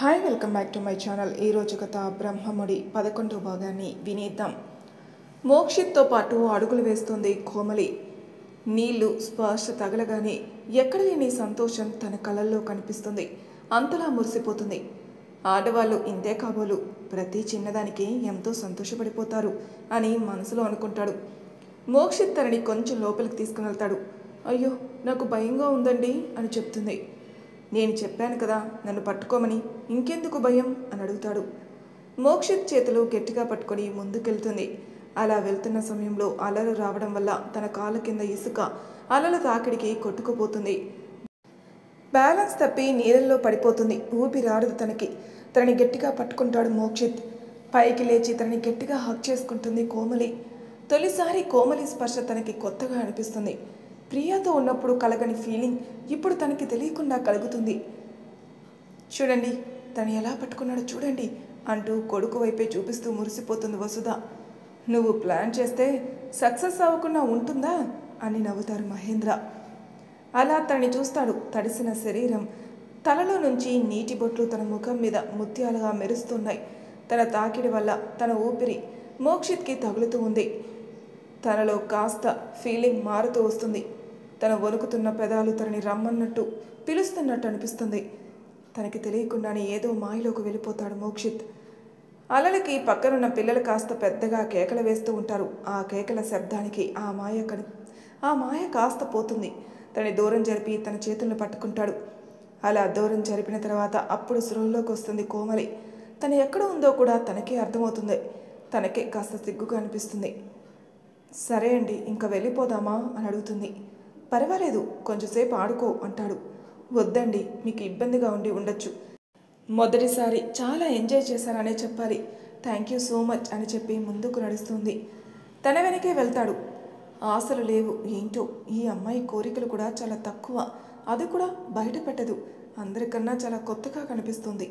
Hi welcome back to my channel. ఈరోజు కథ బ్రహ్మముడి 11వ భాగాన్ని వినేద్దాం. మోక్షిత్తో పాటు అడుగులు వేస్తుంది కోమలి. నీళ్లు స్పర్శ తగలగానే ఎక్కడ లేని సంతోషం తన కళ్ళల్లో కనిపిస్తుంది. అంతలా మురిసిపోతుంది. ఆడవాళ్ళు ఇంతే కాబోలు, ప్రతి చిన్నదానికి ఎంతో సంతోషపడిపోతారు అని మనసులో అనుకుంటాడు. మోక్షిత్ తనని కొంచెం లోపలికి తీసుకుని వెళ్తాడు. అయ్యో నాకు భయంగా ఉందండి అని చెప్తుంది. నేను చెప్పాను కదా నన్ను పట్టుకోమని, ఇంకెందుకు భయం అని అడుగుతాడు. మోక్షిత్ చేతులు గట్టిగా పట్టుకొని ముందుకెళ్తుంది. అలా వెళ్తున్న సమయంలో అలలు రావడం వల్ల తన కాళ్ళ కింద ఇసుక అలల తాకిడికి కొట్టుకుపోతుంది. బ్యాలెన్స్ తప్పి నీళ్ళల్లో పడిపోతుంది. ఊపిరాడదు తనకి. తనని గట్టిగా పట్టుకుంటాడు మోక్షిత్. పైకి లేచి తనని గట్టిగా హక్ చేసుకుంటుంది కోమలి. తొలిసారి కోమలి స్పర్శ తనకి కొత్తగా అనిపిస్తుంది. ప్రియాతో ఉన్నప్పుడు కలగని ఫీలింగ్ ఇప్పుడు తనకి తెలియకుండా కలుగుతుంది. చూడండి తను ఎలా పట్టుకున్నాడో చూడండి అంటూ కొడుకు వైపే చూపిస్తూ మురిసిపోతుంది వసుధ. నువ్వు ప్లాన్ చేస్తే సక్సెస్ అవ్వకుండా ఉంటుందా అని నవ్వుతారు మహేంద్ర. అలా తనని చూస్తాడు. తడిసిన శరీరం, తలలో నుంచి నీటి బొట్లు తన ముఖం మీద ముత్యాలుగా మెరుస్తున్నాయి. తన తాకిడి వల్ల తన ఊపిరి మోక్షిత్కి తగులుతూ ఉంది. తనలో కాస్త ఫీలింగ్ మారుతూ వస్తుంది. తన వణుకుతున్న పెదాలు తనని రమ్మన్నట్టు పిలుస్తున్నట్టు అనిపిస్తుంది. తనకి తెలియకుండానే ఏదో మాయలోకి వెళ్ళిపోతాడు మోక్షిత్. అలలకి పక్కనున్న పిల్లలు కాస్త పెద్దగా కేకలు వేస్తూ ఉంటారు. ఆ కేకల శబ్దానికి ఆ మాయ కాస్త పోతుంది. తనని దూరం జరిపి తన చేతులను పట్టుకుంటాడు. అలా దూరం జరిపిన తర్వాత అప్పుడు స్పృహలోకి వస్తుంది కోమలి. తను ఎక్కడ ఉందో కూడా తనకే అర్థమవుతుంది. తనకే కాస్త సిగ్గుగా అనిపిస్తుంది. సరే అండి ఇంకా వెళ్ళిపోదామా అని అడుగుతుంది. పర్వాలేదు కొంచెంసేపు ఆడుకో అంటాడు. వద్దండి మీకు ఇబ్బందిగా ఉండొచ్చు. మొదటిసారి చాలా ఎంజాయ్ చేశాననే చెప్పాలి. థ్యాంక్ యూ సో మచ్ అని చెప్పి ముందుకు నడుస్తుంది. తన వెనకే వెళ్తాడు. ఆశలు లేవు ఏంటో ఈ అమ్మాయి కోరికలు కూడా చాలా తక్కువ. అది కూడా బయట పెట్టదు. అందరికన్నా చాలా కొత్తగా కనిపిస్తుంది.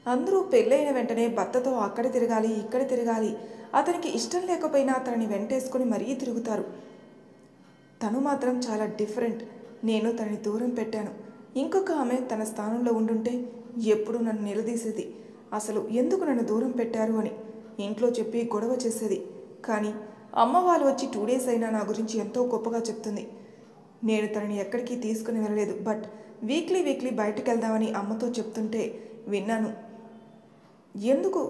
అందరూ పెళ్ళైన వెంటనే భర్తతో అక్కడ తిరగాలి ఇక్కడ తిరగాలి, అతనికి ఇష్టం లేకపోయినా తనని వెంటేసుకొని మరీ తిరుగుతారు. తను మాత్రం చాలా డిఫరెంట్. నేను తనని దూరం పెట్టాను. ఇంకొక ఆమె తన స్థానంలో ఉండుంటే ఎప్పుడు నన్ను నిలదీసేది. అసలు ఎందుకు నన్ను దూరం పెట్టారు అని ఇంట్లో చెప్పి గొడవ చేసేది. కానీ అమ్మ వాళ్ళు వచ్చి 2 days అయినా నా గురించి ఎంతో గొప్పగా చెప్తుంది. నేను తనని ఎక్కడికి తీసుకుని వెళ్ళలేదు. బట్ వీక్లీ బయటకు వెళ్దామని అమ్మతో చెప్తుంటే విన్నాను. ఎందుకు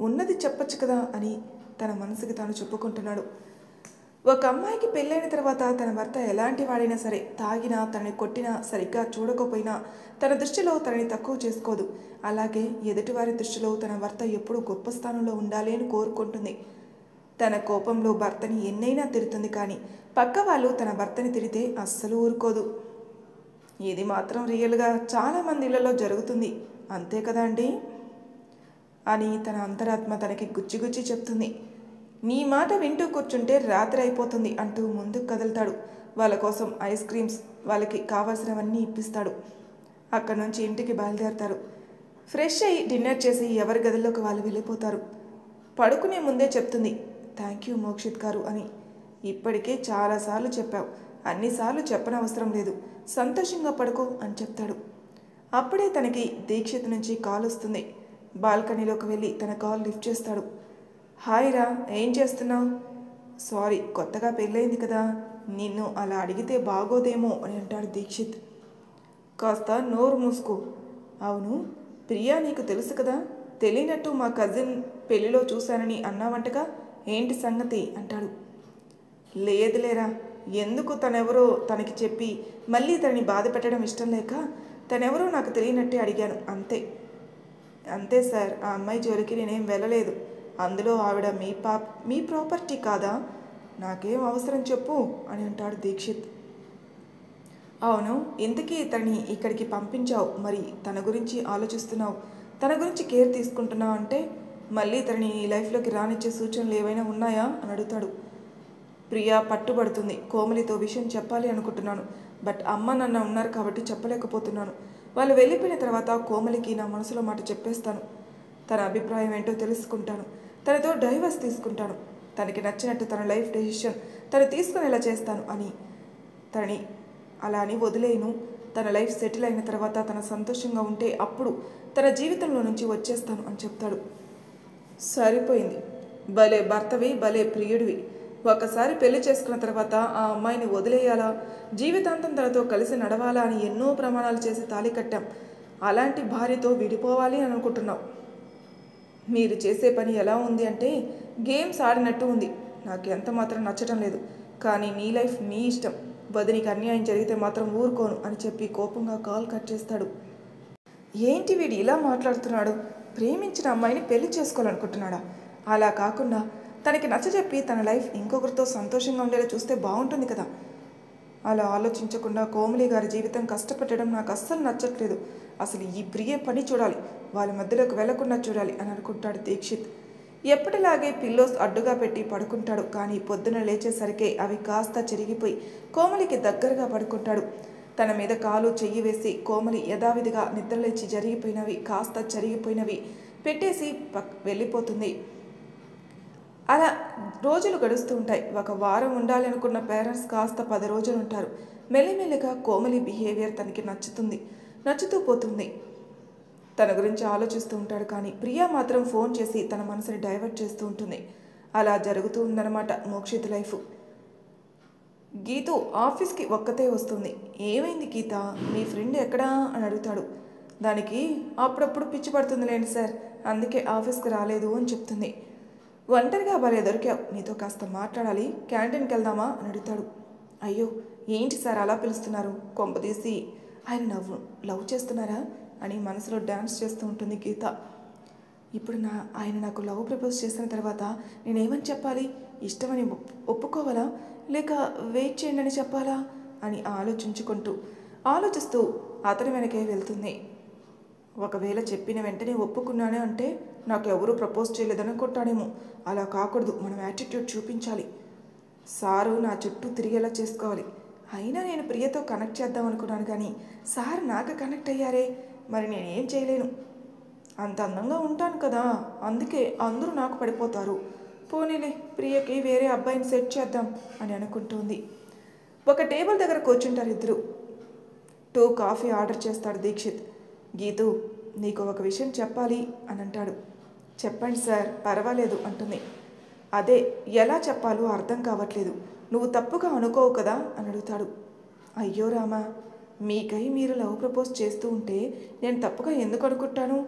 ఉన్నది చెప్పచ్చు కదా అని తన మనసుకి తాను చెప్పుకుంటున్నాడు. ఒక అమ్మాయికి పెళ్ళైన తర్వాత తన భర్త ఎలాంటి వాడైనా సరే, తాగినా తనని కొట్టినా సరిగ్గా చూడకపోయినా తన దృష్టిలో తనని తక్కువ చేసుకోదు. అలాగే ఎదుటివారి దృష్టిలో తన భర్త ఎప్పుడూ గొప్ప స్థానంలో ఉండాలి అని కోరుకుంటుంది. తన కోపంలో భర్తని ఎన్నైనా తిడుతుంది. కానీ పక్క వాళ్ళు తన భర్తని తిడితే అస్సలు ఊరుకోదు. ఇది మాత్రం రియల్గా చాలామంది ఇళ్లలో జరుగుతుంది. అంతే కదా అండి అని తన అంతరాత్మ తనకి గుచ్చి చెప్తుంది. నీ మాట వింటూ కూర్చుంటే రాత్రి అయిపోతుంది అంటూ ముందుకు కదులుతాడు. వాళ్ళ కోసం ఐస్ క్రీమ్స్, వాళ్ళకి కావాల్సినవన్నీ ఇప్పిస్తాడు. అక్కడి నుంచి ఇంటికి బయలుదేరతారు. ఫ్రెష్ అయ్యి డిన్నర్ చేసి ఎవరి గదిలోకి వాళ్ళు వెళ్ళిపోతారు. పడుకునే ముందే చెప్తుంది, థ్యాంక్ యూ మోక్షిత్ గారు అని. ఇప్పటికే చాలాసార్లు చెప్పావు, అన్నిసార్లు చెప్పనవసరం లేదు, సంతోషంగా పడుకో అని చెప్తాడు. అప్పుడే తనకి దీక్షిత్ నుంచి కాల్ వస్తుంది. బాల్కనీలోకి వెళ్ళి తన కాల్ లిఫ్ట్ చేస్తాడు. హాయ్ రా, ఏం చేస్తున్నావు? సారీ కొత్తగా పెళ్ళయింది కదా, నిన్ను అలా అడిగితే బాగోదేమో అని అంటాడు దీక్షిత్. కాస్త నోరు మూసుకో. అవును ప్రియా నీకు తెలుసు కదా, తెలియనట్టు మా కజిన్ పెళ్లిలో చూశానని అన్నావంటగా, ఏంటి సంగతి అంటాడు. లేదులేరా, ఎందుకు తనెవరో తనకి చెప్పి మళ్ళీ తనని బాధ పెట్టడం ఇష్టం లేక తనెవరో నాకు తెలియనట్టే అడిగాను అంతే సార్. ఆ అమ్మాయి జోలికి నేనేం వెళ్ళలేదు. అందులో ఆవిడ మీ ప్రాపర్టీ కాదా? నాకేం అవసరం చెప్పు అని అంటాడు దీక్షిత్. అవును ఇంతకీ తనని ఇక్కడికి పంపించావు, మరి తన గురించి ఆలోచిస్తున్నావు, తన గురించి కేర్ తీసుకుంటున్నావు అంటే మళ్ళీ తనని నీ లైఫ్లోకి రానిచ్చే సూచనలు ఏవైనా ఉన్నాయా అని అడుగుతాడు. ప్రియా పట్టుబడుతుంది. కోమలితో విషయం చెప్పాలి అనుకుంటున్నాను, బట్ అమ్మ నాన్న ఉన్నారు కాబట్టి చెప్పలేకపోతున్నాను. వాళ్ళు వెళ్ళిపోయిన తర్వాత కోమలికి నా మనసులో మాట చెప్పేస్తాను. తన అభిప్రాయం ఏంటో తెలుసుకుంటాను. తనతో డైవర్స్ తీసుకుంటాను. తనకి నచ్చినట్టు తన లైఫ్ డెసిషన్ తను తీసుకునేలా చేస్తాను అని. తనని అలా అని వదిలేను. తన లైఫ్ సెటిల్ అయిన తర్వాత తన సంతోషంగా ఉంటే అప్పుడు తన జీవితంలో నుంచి వచ్చేస్తాను అని చెప్తాడు. సరిపోయింది, భలే భర్తవి, భలే ప్రియుడివి. ఒకసారి పెళ్లి చేసుకున్న తర్వాత ఆ అమ్మాయిని వదిలేయాలా, జీవితాంతం తనతో కలిసి నడవాలా అని ఎన్నో ప్రమాణాలు చేసి తాళి కట్టాం. అలాంటి భార్యతో విడిపోవాలి అని అనుకుంటున్నావు. మీరు చేసే పని ఎలా ఉంది అంటే గేమ్స్ ఆడినట్టు ఉంది. నాకు ఎంత మాత్రం నచ్చటం లేదు. కానీ నీ లైఫ్ నీ ఇష్టం. వదినికి అన్యాయం జరిగితే మాత్రం ఊరుకోను అని చెప్పి కోపంగా కాల్ కట్ చేస్తాడు. ఏంటి వీడు ఇలా మాట్లాడుతున్నాడు? ప్రేమించిన అమ్మాయిని పెళ్లి చేసుకోవాలనుకుంటున్నాడా? అలా కాకుండా తనకి నచ్చజెప్పి తన లైఫ్ ఇంకొకరితో సంతోషంగా ఉండేలా చూస్తే బాగుంటుంది కదా. అలా ఆలోచించకుండా కోమలి గారి జీవితం కష్టపెట్టడం నాకు అస్సలు నచ్చట్లేదు. అసలు ఈ ప్రియ పని చూడాలి, వాళ్ళ మధ్యలోకి వెళ్లకుండా చూడాలి అని అనుకుంటాడు దీక్షిత్. ఎప్పటిలాగే పిల్లోస్ అడ్డుగా పెట్టి పడుకుంటాడు. కానీ పొద్దున లేచేసరికే అవి కాస్త చెరిగిపోయి కోమలికి దగ్గరగా పడుకుంటాడు. తన మీద కాలు చెయ్యి వేసి కోమలి యథావిధిగా నిద్రలేచి జరిగిపోయినవి కాస్త చెరిగిపోయినవి పెట్టేసి వెళ్ళిపోతుంది. అలా రోజులు గడుస్తూ ఉంటాయి. ఒక వారం ఉండాలి అనుకున్న పేరెంట్స్ కాస్త 10 రోజులు ఉంటారు. మెల్లిమెల్లిగా కోమలి బిహేవియర్ తనకి నచ్చుతూ పోతుంది. తన గురించి ఆలోచిస్తూ ఉంటాడు. కానీ ప్రియా మాత్రం ఫోన్ చేసి తన మనసుని డైవర్ట్ చేస్తూ ఉంటుంది. అలా జరుగుతూ ఉందన్నమాట మోక్షిత్ లైఫ్. గీతు ఆఫీస్కి ఒక్కతే వస్తుంది. ఏమైంది గీత, మీ ఫ్రెండ్ ఎక్కడా అని అడుగుతాడు. దానికి అప్పుడప్పుడు పిచ్చి పడుతుందిలేండి సార్, అందుకే ఆఫీస్కి రాలేదు అని చెప్తుంది. ఒంటరిగా భలే దొరికావు, నీతో కాస్త మాట్లాడాలి, క్యాంటీన్కి వెళ్దామా అని అడుగుతాడు. అయ్యో ఏంటి సార్ అలా పిలుస్తున్నారు, కొంపదీసి ఆయన లవ్ చేస్తున్నారా అని మనసులో డ్యాన్స్ చేస్తూ ఉంటుంది గీత. ఇప్పుడు ఆయన నాకు లవ్ ప్రపోజ్ చేసిన తర్వాత నేనేమని చెప్పాలి? ఇష్టమని ఒప్పుకోవాలా, లేక వెయిట్ చేయండి అని చెప్పాలా అని ఆలోచిస్తూ అతని వెనకే వెళ్తుంది. ఒకవేళ చెప్పిన వెంటనే ఒప్పుకున్నానే అంటే నాకు ఎవరూ ప్రపోజ్ చేయలేదనుకుంటాడేమో. అలా కాకూడదు, మనం యాటిట్యూడ్ చూపించాలి. సారు నా చుట్టూ తిరిగేలా చేసుకోవాలి. అయినా నేను ప్రియతో కనెక్ట్ చేద్దాం అనుకున్నాను, కానీ సార్ నాకు కనెక్ట్ అయ్యారే, మరి నేనేం చేయలేను. అంత అందంగా ఉంటాను కదా, అందుకే అందరూ నాకు పడిపోతారు. పోనీలే, ప్రియకి వేరే అబ్బాయిని సెట్ చేద్దాం అని అనుకుంటుంది. ఒక టేబుల్ దగ్గర కూర్చుంటారు ఇద్దరు. 2 కాఫీ ఆర్డర్ చేస్తాడు దీక్షిత్. గీతు, నీకు ఒక విషయం చెప్పాలి అని అంటాడు. చెప్పండి సార్, పర్వాలేదు అంటుంది. అదే ఎలా చెప్పాలో అర్థం కావట్లేదు, నువ్వు తప్పుగా అనుకోవు కదా అని అడుగుతాడు. అయ్యో రామా, మీకై మీరు లవ్ ప్రపోజ్ చేస్తూ ఉంటే నేను తప్పుగా ఎందుకు అనుకుంటాను?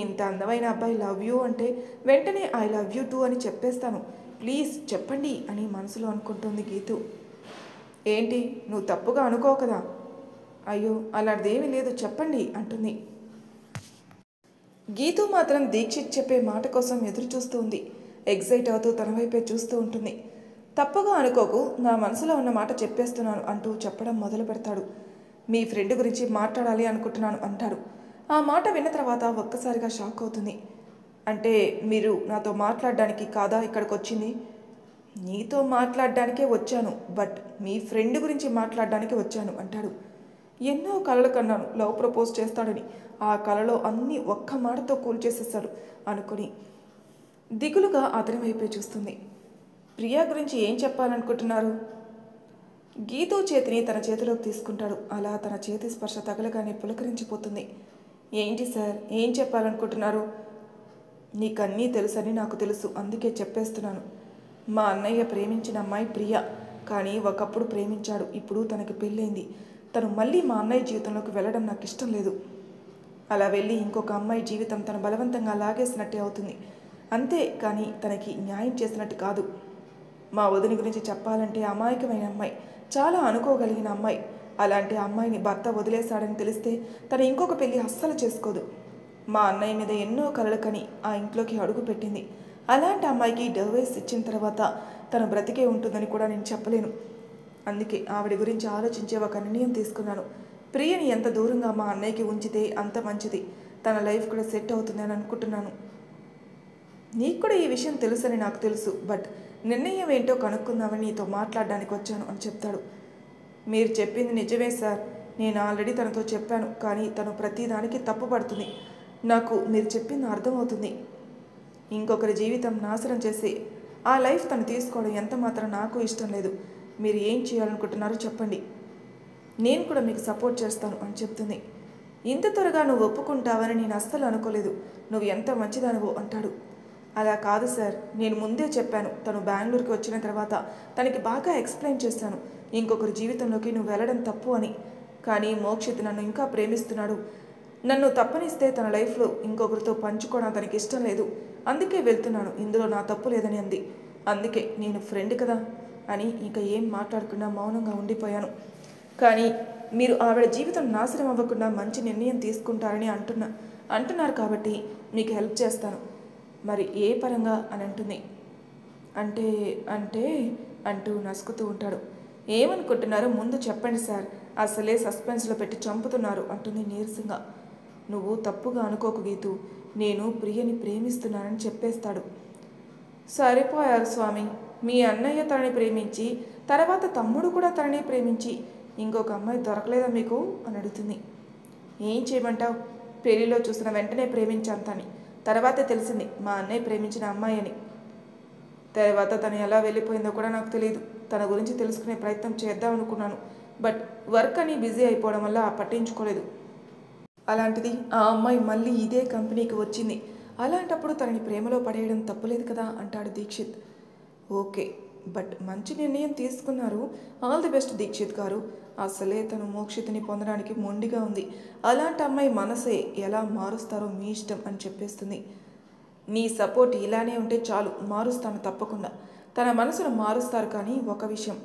ఇంత అందమైన అబ్బాయి లవ్ యూ అంటే వెంటనే ఐ లవ్ యూ టూ అని చెప్పేస్తాను. ప్లీజ్ చెప్పండి అని మనసులో అనుకుంటుంది గీతు. ఏంటి, నువ్వు తప్పుగా అనుకోవు కదా? అయ్యో అలాంటిదేమీ లేదు, చెప్పండి అంటుంది. గీతు మాత్రం దీక్షిత్ చెప్పే మాట కోసం ఎదురు చూస్తూ ఉంది. ఎగ్జైట్ అవుతూ తన వైపే చూస్తూ ఉంటుంది. తప్పుగా అనుకోకు, నా మనసులో ఉన్న మాట చెప్పేస్తున్నాను అంటూ చెప్పడం మొదలు పెడతాడు. మీ ఫ్రెండ్ గురించి మాట్లాడాలి అనుకుంటున్నాను అంటాడు. ఆ మాట విన్న తర్వాత ఒక్కసారిగా షాక్ అవుతుంది. అంటే మీరు నాతో మాట్లాడడానికి కాదా ఇక్కడికి వచ్చింది? నీతో మాట్లాడడానికే వచ్చాను, బట్ మీ ఫ్రెండ్ గురించి మాట్లాడడానికి వచ్చాను అంటాడు. ఎన్నో కలలు కన్నాను లవ్ ప్రపోజ్ చేస్తాడని, ఆ కలలో అన్నీ ఒక్క మాటతో కూల్చేసేస్తాడు అనుకుని దిగులుగా అతని వైపే చూస్తుంది. ప్రియా గురించి ఏం చెప్పాలనుకుంటున్నారు? గీతూ చేతిని తన చేతిలోకి తీసుకుంటాడు. అలా తన చేతి స్పర్శ తగలగానే పులకరించిపోతుంది. ఏంటి సార్, ఏం చెప్పాలనుకుంటున్నారు? నీకన్నీ తెలుసని నాకు తెలుసు, అందుకే చెప్పేస్తున్నాను. మా అన్నయ్య ప్రేమించిన అమ్మాయి ప్రియా, కానీ ఒకప్పుడు ప్రేమించాడు, ఇప్పుడు తనకి పెళ్ళైంది. తను మళ్ళీ మా అన్నయ్య జీవితంలోకి వెళ్ళడం నాకు ఇష్టం లేదు. అలా వెళ్ళి ఇంకొక అమ్మాయి జీవితం తను బలవంతంగా లాగేసినట్టే అవుతుంది, అంతే కానీ తనకి న్యాయం చేసినట్టు కాదు. మా వదిన గురించి చెప్పాలంటే అమాయకమైన అమ్మాయి, చాలా అనుకోగలిగిన అమ్మాయి. అలాంటి అమ్మాయిని భర్త వదిలేశాడని తెలిస్తే తను ఇంకొక పెళ్ళి అస్సలు చేసుకోదు. మా అన్నయ్య మీద ఎన్నో కలలు కని ఆ ఇంట్లోకి అడుగు పెట్టింది. అలాంటి అమ్మాయికి డివోర్స్ ఇచ్చిన తర్వాత తను బ్రతికే ఉంటుందని కూడా నేను చెప్పలేను. అందుకే ఆవిడ గురించి ఆలోచించే ఒక నిర్ణయం తీసుకున్నాను. ప్రియని ఎంత దూరంగా మా అన్నయ్యకి ఉంచితే అంత మంచిది, తన లైఫ్ కూడా సెట్ అవుతుందని అనుకుంటున్నాను. నీకు కూడా ఈ విషయం తెలుసని నాకు తెలుసు, బట్ నిర్ణయం ఏంటో కనుక్కుందామని నీతో మాట్లాడడానికి వచ్చాను అని చెప్తాడు. మీరు చెప్పింది నిజమే సార్, నేను ఆల్రెడీ తనతో చెప్పాను, కానీ తను ప్రతిదానికి తప్పుపడుతుంది. నాకు మీరు చెప్పింది అర్థమవుతుంది. ఇంకొకరి జీవితం నాశనం చేసి ఆ లైఫ్ తను తీసుకోవడం ఎంత మాత్రం నాకు ఇష్టం లేదు. మీరు ఏం చేయాలనుకుంటున్నారో చెప్పండి. నేను కూడా మీకు సపోర్ట్ చేస్తాను అని చెప్తుంది. ఇంత త్వరగా నువ్వు ఒప్పుకుంటావని నేను అస్సలు అనుకోలేదు. నువ్వు ఎంత మంచిదానివో అంటాడు. అలా కాదు సార్, నేను ముందే చెప్పాను. తను బెంగళూరుకి వచ్చిన తర్వాత తనకి బాగా ఎక్స్ప్లెయిన్ చేశాను, ఇంకొకరి జీవితంలోకి నువ్వు వెళ్ళడం తప్పు అని. కానీ మోక్షిత్ నన్ను ఇంకా ప్రేమిస్తున్నాడు. నన్ను తప్పనిస్తే తన లైఫ్లో ఇంకొకరితో పంచుకోవడం తనకి ఇష్టం లేదు. అందుకే వెళ్తున్నాను, ఇందులో నా తప్పు లేదని అంది. అందుకే నేను ఫ్రెండ్ కదా అని ఇంకా ఏం మాట్లాడకుండా మౌనంగా ఉండిపోయాను. కానీ మీరు ఆవిడ జీవితం నాశనం అవ్వకుండా మంచి నిర్ణయం తీసుకుంటారని అంటున్నారు కాబట్టి మీకు హెల్ప్ చేస్తాను. మరి ఏ పరంగా అని అంటుంది. అంటే అంటే అంటూ నసుకుతూ ఉంటాడు. ఏమనుకుంటున్నారో ముందు చెప్పండి సార్, అసలే సస్పెన్స్లో పెట్టి చంపుతున్నారు అంటుంది నీరసంగా. నువ్వు తప్పుగా అనుకోకు గీతు, నేను ప్రియని ప్రేమిస్తున్నానని చెప్పేస్తాడు. సరిపోయారు స్వామి, మీ అన్నయ్య తనని ప్రేమించి తర్వాత తమ్ముడు కూడా తనని ప్రేమించి ఇంకొక అమ్మాయి దొరకలేదా మీకు అని అడుగుతుంది. ఏం చేయమంటావు, పెళ్లిలో చూసిన వెంటనే ప్రేమించాను తని. తర్వాతే తెలిసింది మా అన్నయ్య ప్రేమించిన అమ్మాయి అని. తర్వాత తను ఎలా వెళ్ళిపోయిందో కూడా నాకు తెలియదు. తన గురించి తెలుసుకునే ప్రయత్నం చేద్దాం అనుకున్నాను, బట్ వర్క్ అని బిజీ అయిపోవడం వల్ల పట్టించుకోలేదు. అలాంటిది ఆ అమ్మాయి మళ్ళీ ఇదే కంపెనీకి వచ్చింది. అలాంటప్పుడు తనని ప్రేమలో పడేయడం తప్పులేదు కదా అంటాడు దీక్షిత్. ఓకే, బట్ మంచి నిర్ణయం తీసుకున్నారు. ఆల్ ది బెస్ట్ దీక్షిత్ గారు. అసలే తను మోక్షిత్ని పొందడానికి మొండిగా ఉంది. అలాంటి అమ్మాయి మనసే ఎలా మారుస్తారో మీ ఇష్టం అని చెప్పేస్తుంది. నీ సపోర్ట్ ఇలానే ఉంటే చాలు, మారుస్తాను తప్పకుండా. తన మనసును మారుస్తారు. కానీ ఒక విషయం,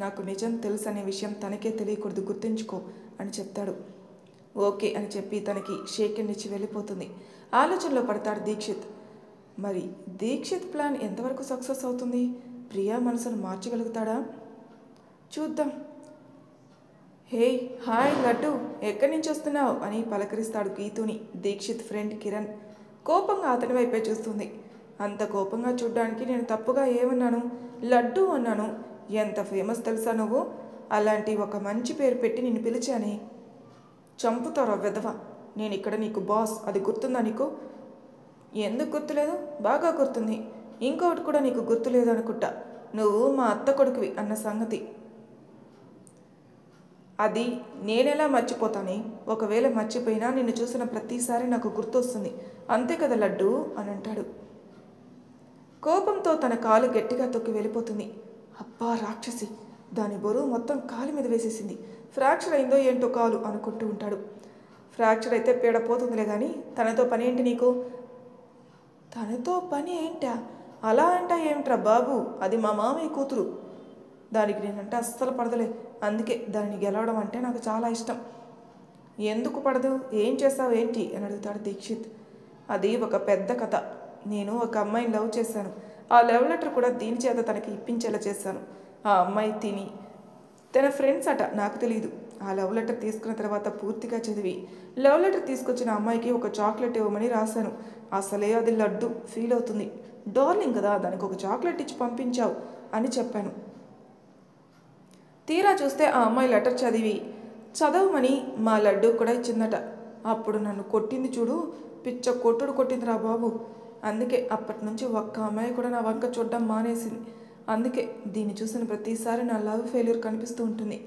నాకు నిజం తెలుసు అనే విషయం తనకే తెలియకూడదు, గుర్తుంచుకో అని చెప్తాడు. ఓకే అని చెప్పి తనకి షేక్ హ్యాండ్ ఇచ్చి వెళ్ళిపోతుంది. ఆలోచనలో పడతాడు దీక్షిత్. మరి దీక్షిత్ ప్లాన్ ఎంతవరకు సక్సెస్ అవుతుంది? ప్రియా మనసును మార్చగలుగుతాడా? చూద్దాం. హే హాయ్ లడ్డు, ఎక్కడి నుంచి వస్తున్నావు అని పలకరిస్తాడు గీతుని దీక్షిత్ ఫ్రెండ్ కిరణ్. కోపంగా అతని వైపే చూస్తుంది. అంత కోపంగా చూడ్డానికి నేను తప్పుగా ఏమన్నాను? లడ్డు అన్నాను. ఎంత ఫేమస్ తెలుసా నువ్వు? అలాంటి ఒక మంచి పేరు పెట్టి నిన్ను పిలిచానే. చంపుతారా వెధవ, నేను ఇక్కడ నీకు బాస్, అది గుర్తుందా నీకు? ఎందుకు గుర్తులేదు? బాగా గుర్తుంది. ఇంకొకటి కూడా నీకు గుర్తులేదు అనుకుంటా, నువ్వు మా అత్త కొడుకువి అన్న సంగతి. అది నేనెలా మర్చిపోతానే? ఒకవేళ మర్చిపోయినా నిన్ను చూసిన ప్రతిసారి నాకు గుర్తొస్తుంది, అంతే కదా లడ్డు అని అంటాడు. కోపంతో తన కాలు గట్టిగా తొక్కి వెళ్ళిపోతుంది. అబ్బా రాక్షసి, దాని బరువు మొత్తం కాలు మీద వేసేసింది. ఫ్రాక్చర్ అయిందో ఏంటో కాలు అనుకుంటూ ఉంటాడు. ఫ్రాక్చర్ అయితే పీడపోతుందిలే కానీ తనతో పని ఏంటి నీకు? తనతో పని ఏంటా? అలా అంటా ఏమిట్రా బాబు, అది మా మామయ్య కూతురు. దానికి నేనంటే అస్సలు పడదలే, అందుకే దాన్ని గెలవడం అంటే నాకు చాలా ఇష్టం. ఎందుకు పడదు? ఏం చేస్తావు ఏంటి అని అడుగుతాడు దీక్షిత్. అది ఒక పెద్ద కథ. నేను ఒక అమ్మాయిని లవ్ చేశాను. ఆ లవ్ లెటర్ కూడా దీని చేత తనకి ఇప్పించేలా చేశాను. ఆ అమ్మాయి తన ఫ్రెండ్స్ అట, నాకు తెలియదు. ఆ లవ్ లెటర్ తీసుకున్న తర్వాత పూర్తిగా చదివి లవ్ లెటర్ తీసుకొచ్చిన అమ్మాయికి ఒక చాక్లెట్ ఇవ్వమని రాశాను. అసలే అది లడ్డు ఫీల్ అవుతుంది. డార్లింగ్ కదా, దానికి ఒక చాక్లెట్ ఇచ్చి పంపించావు అని చెప్పాను. తీరా చూస్తే ఆ అమ్మాయి లెటర్ చదవమని మా లడ్డు కూడా ఇచ్చిందట. అప్పుడు నన్ను కొట్టింది చూడు, పిచ్చ కొట్టుడు కొట్టిందిరా బాబు. అందుకే అప్పటి నుంచి ఒక్క అమ్మాయి కూడా నా వంక చూడడం మానేసింది. అందుకే దీన్ని చూసిన ప్రతిసారి నా లవ్ ఫెయిల్యూర్ కనిపిస్తూ ఉంటుంది.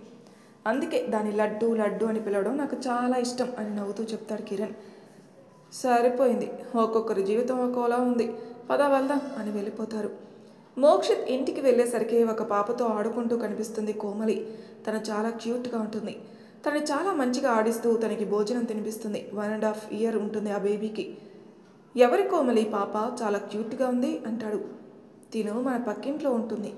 అందుకే దాని లడ్డు లడ్డు అని పిలవడం నాకు చాలా ఇష్టం అని నవ్వుతూ చెప్తాడు కిరణ్. సరిపోయింది, ఒక్కొక్కరి జీవితం ఒక్కోలా ఉంది, పద వెళ్దాం అని వెళ్ళిపోతారు. మోక్షిత్ ఇంటికి వెళ్ళేసరికి ఒక పాపతో ఆడుకుంటూ కనిపిస్తుంది కోమలి. తను చాలా క్యూట్గా ఉంటుంది. తను చాలా మంచిగా ఆడిస్తూ తనకి భోజనం తినిపిస్తుంది. 1.5 years ఉంటుంది ఆ బేబీకి. ఎవరి కోమలి పాప చాలా క్యూట్గా ఉంది అంటాడు. తిను మన పక్కింట్లో ఉంటుంది.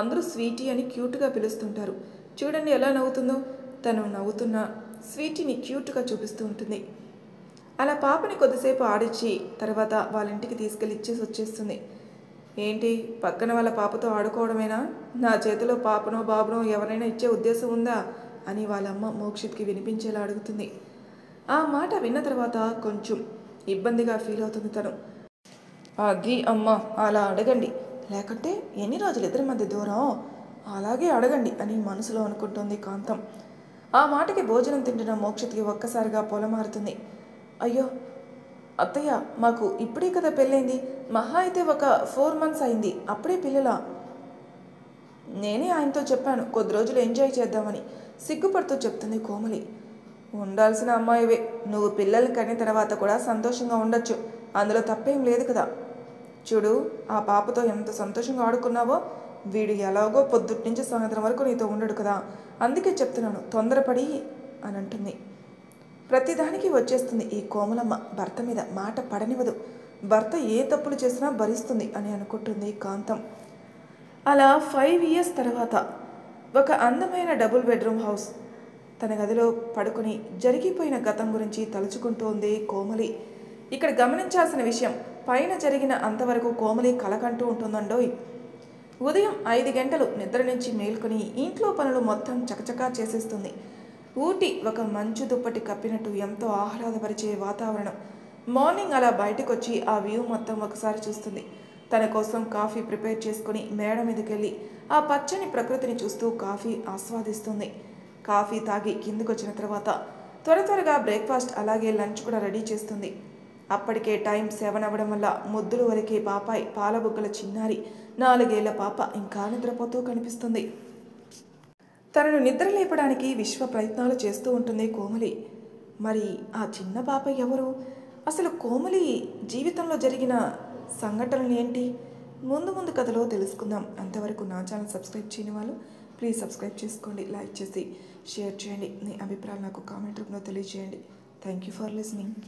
అందరూ స్వీటీ అని క్యూట్గా పిలుస్తుంటారు. చూడండి ఎలా నవ్వుతుందో. తను నవ్వుతున్న స్వీటీని క్యూట్గా చూపిస్తూ ఉంటుంది. అలా పాపని కొద్దిసేపు ఆడించి తర్వాత వాళ్ళ ఇంటికి తీసుకెళ్ళి ఇచ్చేసి వచ్చేస్తుంది. ఏంటి, పక్కన వాళ్ళ పాపతో ఆడుకోవడమేనా? నా చేతిలో పాపనో బాబునో ఎవరైనా ఇచ్చే ఉద్దేశం ఉందా అని వాళ్ళమ్మ మోక్షిత్కి వినిపించేలా అడుగుతుంది. ఆ మాట విన్న తర్వాత కొంచెం ఇబ్బందిగా ఫీల్ అవుతుంది తను. అది అమ్మ, అలా అడగండి, లేకంటే ఎన్ని రోజులు ఇద్దరి మధ్య దూరం, అలాగే అడగండి అని మనసులో అనుకుంటుంది కాంతం. ఆ మాటకి భోజనం తింటున్న మోక్షిత్కి ఒక్కసారిగా పొలమారుతుంది. అయ్యో అత్తయ్య, మాకు ఇప్పుడే కదా పెళ్ళైంది, మహా అయితే ఒక 4 months అయింది, అప్పుడే పిల్లలా? నేనే ఆయనతో చెప్పాను కొద్ది రోజులు ఎంజాయ్ చేద్దామని. సిగ్గుపడుతూ చెప్తుంది కోమలి. ఉండాల్సిన అమ్మాయివే, నువ్వు పిల్లల్ని కని తర్వాత కూడా సంతోషంగా ఉండొచ్చు, అందులో తప్పేం లేదు కదా. చూడు, ఆ పాపతో ఎంత సంతోషంగా ఆడుకున్నావో, వీడు ఎలాగో పొద్దుటి నుంచి సాయంత్రం వరకు నీతో ఉండడు కదా, అందుకే చెప్తున్నాను తొందరపడి అని అంటుంది. ప్రతిదానికి వచ్చేస్తుంది ఈ కోమలమ్మ, భర్త మీద మాట పడనివ్వదు, భర్త ఏ తప్పులు చేసినా భరిస్తుంది అని అనుకుంటుంది కాంతం. అలా 5 years తర్వాత ఒక అందమైన డబుల్ బెడ్రూమ్ హౌస్ తన గదిలో పడుకుని జరిగిపోయిన గతం గురించి తలుచుకుంటోంది కోమలి. ఇక్కడ గమనించాల్సిన విషయం, పైన జరిగిన అంతవరకు కోమలి కలకంటూ ఉంటుందండోయ్. ఉదయం 5 గంటలు నిద్ర నుంచి మేల్కొని ఇంట్లో పనులు మొత్తం చకచకా చేసేస్తుంది. ఊటీ ఒక మంచు దుప్పటి కప్పినట్టు ఎంతో ఆహ్లాదపరిచే వాతావరణం. మార్నింగ్ అలా బయటకు వచ్చి ఆ వ్యూ మొత్తం ఒకసారి చూస్తుంది. తన కోసం కాఫీ ప్రిపేర్ చేసుకుని మేడ మీదకి వెళ్ళి ఆ పచ్చని ప్రకృతిని చూస్తూ కాఫీ ఆస్వాదిస్తుంది. కాఫీ తాగి కిందకు వచ్చిన తర్వాత త్వరగా బ్రేక్ఫాస్ట్ అలాగే లంచ్ కూడా రెడీ చేస్తుంది. అప్పటికే టైం 7 అవ్వడం వల్ల ముద్దులు వరకే పాపాయి, పాలబుగ్గల చిన్నారి 4 ఏళ్ల పాప ఇంకా నిద్రపోతూ కనిపిస్తుంది. తనను నిద్ర లేపడానికి విశ్వ ప్రయత్నాలు చేస్తూ ఉంటుంది కోమలి. మరి ఆ చిన్న పాప ఎవరు? అసలు కోమలి జీవితంలో జరిగిన సంఘటనలు ఏంటి? ముందు కథలో తెలుసుకుందాం. అంతవరకు నా ఛానల్ సబ్స్క్రైబ్ చేయని వాళ్ళు ప్లీజ్ సబ్స్క్రైబ్ చేసుకోండి, లైక్ చేసి షేర్ చేయండి. మీ అభిప్రాయాలు నాకు కామెంట్ రూపంలో తెలియజేయండి. Thank you for listening.